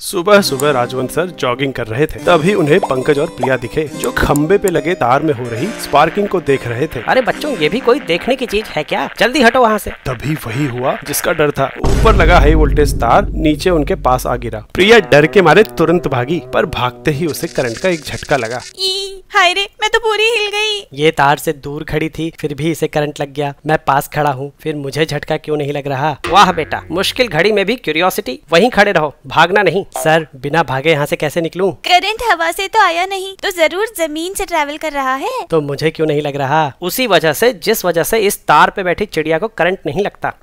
सुबह सुबह Rajwant sir jogging कर रहे थे, तभी उन्हें पंकज और प्रिया दिखे जो खंबे पे लगे तार में हो रही स्पार्किंग को देख रहे थे। अरे बच्चों, ये भी कोई देखने की चीज है क्या? जल्दी हटो वहाँ से। तभी वही हुआ जिसका डर था। ऊपर लगा हाई वोल्टेज तार नीचे उनके पास आ गिरा। प्रिया डर के मारे तुरंत भागी, पर भागते ही उसे करंट का एक झटका लगा। हाय रे, मैं तो पूरी हिल गई। ये तार से दूर खड़ी थी, फिर भी इसे करंट लग गया। मैं पास खड़ा हूँ, फिर मुझे झटका क्यों नहीं लग रहा? वाह बेटा, मुश्किल घड़ी में भी क्यूरियोसिटी। वहीं खड़े रहो, भागना नहीं। सर, बिना भागे यहाँ से कैसे निकलूं? करंट हवा से तो आया नहीं, तो जरूर जमीन से ट्रैवल कर रहा है। तो मुझे क्यों नहीं लग रहा? उसी वजह से जिस वजह से इस तार पे बैठी चिड़िया को करंट नहीं लगता।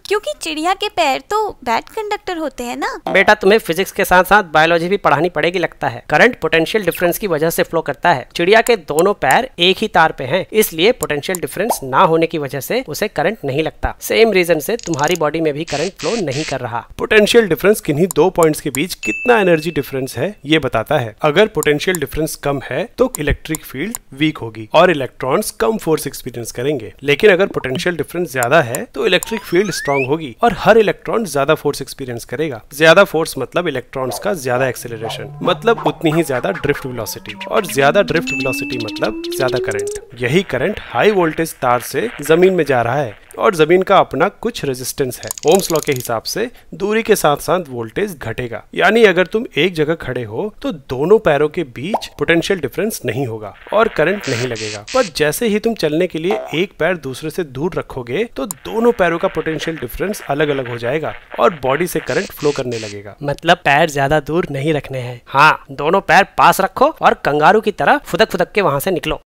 क्योंकि चिड़िया के पैर तो बैड कंडक्टर होते हैं ना। बेटा, तुम्हें फिजिक्स के साथ साथ बायोलॉजी भी पढ़ानी पड़ेगी लगता है। करंट पोटेंशियल डिफरेंस की वजह से फ्लो करता है। चिड़िया के दोनों पैर एक ही तार पे हैं, इसलिए पोटेंशियल डिफरेंस ना होने की वजह से उसे करंट नहीं लगता। सेम रीजन से तुम्हारी बॉडी में भी करंट फ्लो नहीं कर रहा। पोटेंशियल डिफरेंस किन्हीं दो पॉइंट्स के बीच कितना एनर्जी डिफरेंस है ये बताता है। अगर पोटेंशियल डिफरेंस कम है तो इलेक्ट्रिक फील्ड वीक होगी और इलेक्ट्रॉन्स कम फोर्स एक्सपीरियंस करेंगे। लेकिन अगर पोटेंशियल डिफरेंस ज्यादा है तो इलेक्ट्रिक फील्ड स्ट्रॉन्ग होगी और हर इलेक्ट्रॉन ज्यादा फोर्स एक्सपीरियंस करेगा। ज्यादा फोर्स मतलब इलेक्ट्रॉन्स का ज्यादा एक्सेलरेशन, मतलब उतनी ही ज्यादा ड्रिफ्ट वेलोसिटी, और ज्यादा ड्रिफ्ट वेलोसिटी मतलब ज्यादा करंट। यही करंट हाई वोल्टेज तार से जमीन में जा रहा है और जमीन का अपना कुछ रेजिस्टेंस है। ओम्स लॉ के हिसाब से दूरी के साथ साथ वोल्टेज घटेगा। यानी अगर तुम एक जगह खड़े हो तो दोनों पैरों के बीच पोटेंशियल डिफरेंस नहीं होगा और करंट नहीं लगेगा। पर जैसे ही तुम चलने के लिए एक पैर दूसरे से दूर रखोगे तो दोनों पैरों का पोटेंशियल डिफरेंस अलग अलग हो जाएगा और बॉडी से करंट फ्लो करने लगेगा। मतलब पैर ज्यादा दूर नहीं रखने हैं। हाँ, दोनों पैर पास रखो और कंगारू की तरह फुदक फुदक के वहाँ से निकलो।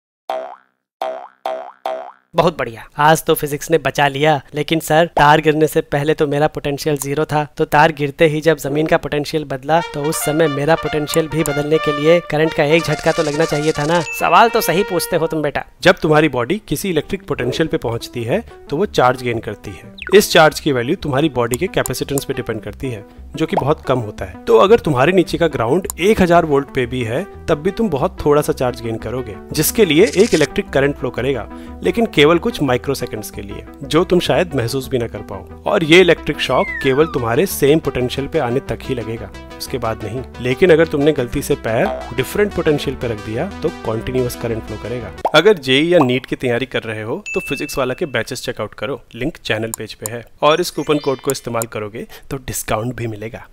बहुत बढ़िया, आज तो फिजिक्स ने बचा लिया। लेकिन सर, तार गिरने से पहले तो मेरा पोटेंशियल 0 था, तो तार गिरते ही जब जमीन का पोटेंशियल बदला तो उस समय मेरा पोटेंशियल भी बदलने के लिए करंट का एक झटका तो लगना चाहिए था ना। सवाल तो सही पूछते हो तुम बेटा। जब तुम्हारी बॉडी किसी इलेक्ट्रिक पोटेंशियल पे पहुंचती है तो वो चार्ज गेन करती है। इस चार्ज की वैल्यू तुम्हारी बॉडी के कैपेसिटेंस पे डिपेंड करती है, जो कि बहुत कम होता है। तो अगर तुम्हारे नीचे का ग्राउंड 1000 वोल्ट पे भी है तब भी तुम बहुत थोड़ा सा चार्ज गेन करोगे, जिसके लिए एक इलेक्ट्रिक करंट फ्लो करेगा, लेकिन केवल कुछ माइक्रो सेकंड्स के लिए, जो तुम शायद महसूस भी ना कर पाओ। और ये इलेक्ट्रिक शॉक केवल तुम्हारे सेम पोटेंशियल पे आने तक ही लगेगा, उसके बाद नहीं। लेकिन अगर तुमने गलती से पैर डिफरेंट पोटेंशियल पे रख दिया तो कॉन्टिन्यूअस करंट फ्लो करेगा। अगर जेईई या नीट की तैयारी कर रहे हो तो फिजिक्स वाला के बैचेस चेकआउट करो, लिंक चैनल पेज पे है। और इस कूपन कोड को इस्तेमाल करोगे तो डिस्काउंट भी मिलेगा।